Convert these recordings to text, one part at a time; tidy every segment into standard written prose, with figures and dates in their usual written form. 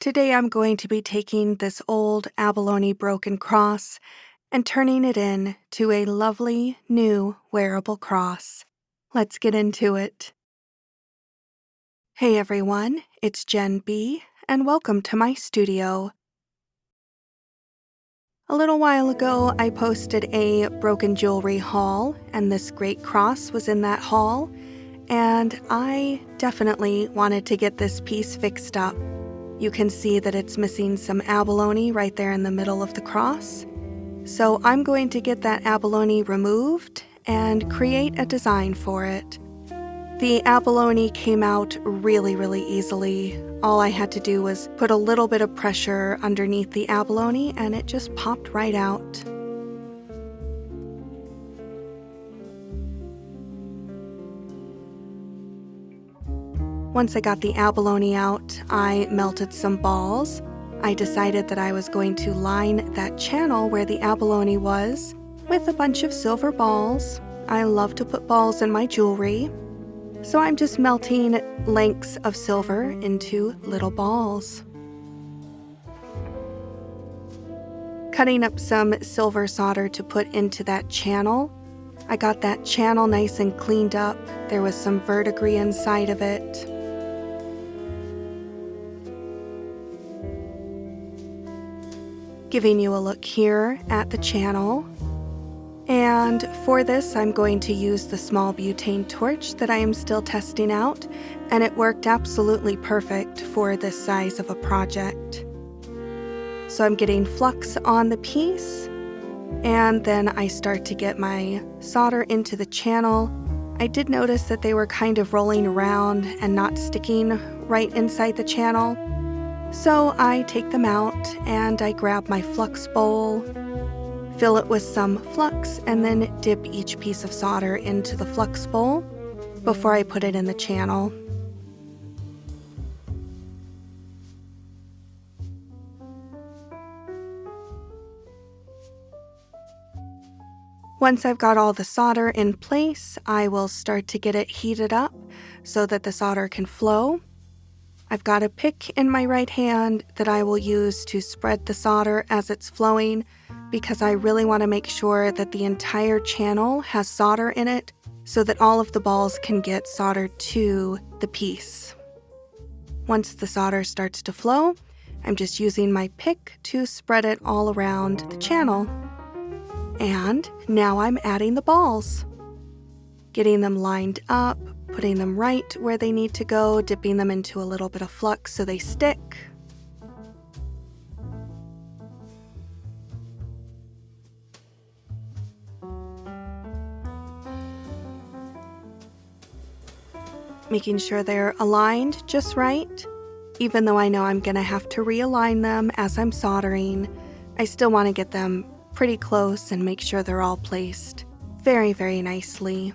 Today I'm going to be taking this old abalone broken cross and turning it into a lovely new wearable cross. Let's get into it. Hey everyone, it's Jen B, and welcome to my studio. A little while ago, I posted a broken jewelry haul, and this great cross was in that haul, and I definitely wanted to get this piece fixed up. You can see that it's missing some abalone right there in the middle of the cross. So I'm going to get that abalone removed and create a design for it. The abalone came out really easily. All I had to do was put a little bit of pressure underneath the abalone and it just popped right out. Once I got the abalone out, I melted some balls. I decided that I was going to line that channel where the abalone was with a bunch of silver balls. I love to put balls in my jewelry. So I'm just melting lengths of silver into little balls. Cutting up some silver solder to put into that channel. I got that channel nice and cleaned up. There was some verdigris inside of it. Giving you a look here at the channel. And for this, I'm going to use the small butane torch that I am still testing out, and it worked absolutely perfect for this size of a project. So I'm getting flux on the piece, and then I start to get my solder into the channel. I did notice that they were kind of rolling around and not sticking right inside the channel. So I take them out and I grab my flux bowl, fill it with some flux, and then dip each piece of solder into the flux bowl before I put it in the channel. Once I've got all the solder in place, I will start to get it heated up so that the solder can flow. I've got a pick in my right hand that I will use to spread the solder as it's flowing because I really want to make sure that the entire channel has solder in it so that all of the balls can get soldered to the piece. Once the solder starts to flow, I'm just using my pick to spread it all around the channel. And now I'm adding the balls, getting them lined up, putting them right where they need to go, dipping them into a little bit of flux so they stick. Making sure they're aligned just right. Even though I know I'm going to have to realign them as I'm soldering, I still want to get them pretty close and make sure they're all placed very nicely.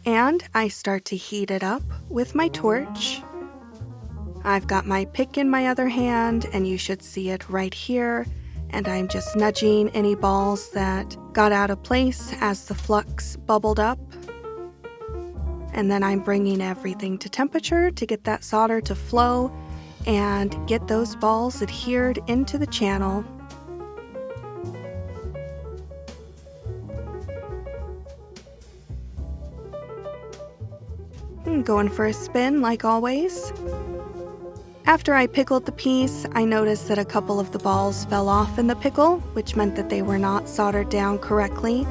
And I start to heat it up with my torch. I've got my pick in my other hand, and you should see it right here. And I'm just nudging any balls that got out of place as the flux bubbled up. And then I'm bringing everything to temperature to get that solder to flow and get those balls adhered into the channel. Going for a spin like always. After I pickled the piece, I noticed that a couple of the balls fell off in the pickle, which meant that they were not soldered down correctly.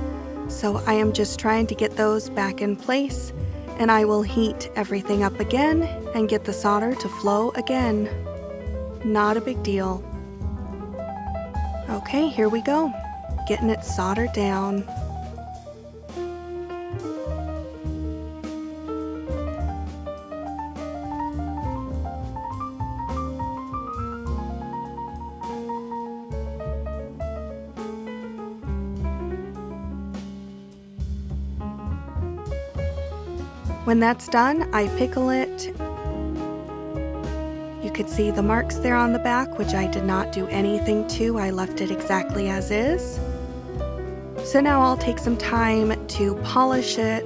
So I am just trying to get those back in place, and I will heat everything up again and get the solder to flow again. Not a big deal. Okay, here we go. Getting it soldered down. When that's done, I pickle it. You could see the marks there on the back, which I did not do anything to. I left it exactly as is. So now I'll take some time to polish it,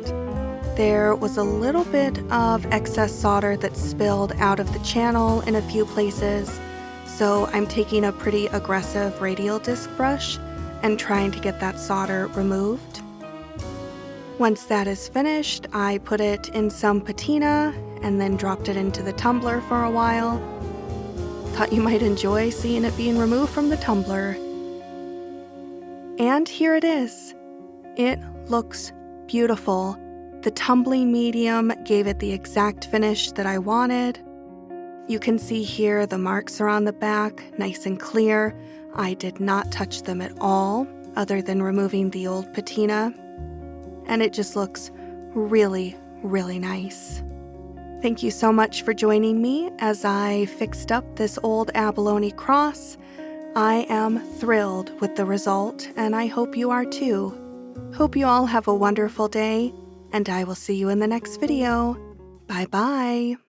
There was a little bit of excess solder that spilled out of the channel in a few places, so I'm taking a pretty aggressive radial disc brush and trying to get that solder removed. Once that is finished, I put it in some patina and then dropped it into the tumbler for a while. Thought you might enjoy seeing it being removed from the tumbler. And here it is. It looks beautiful. The tumbling medium gave it the exact finish that I wanted. You can see here the marks are on the back, nice and clear. I did not touch them at all, other than removing the old patina. And it just looks really, really nice. Thank you so much for joining me as I fixed up this old abalone cross. I am thrilled with the result, and I hope you are too. Hope you all have a wonderful day, and I will see you in the next video. Bye-bye.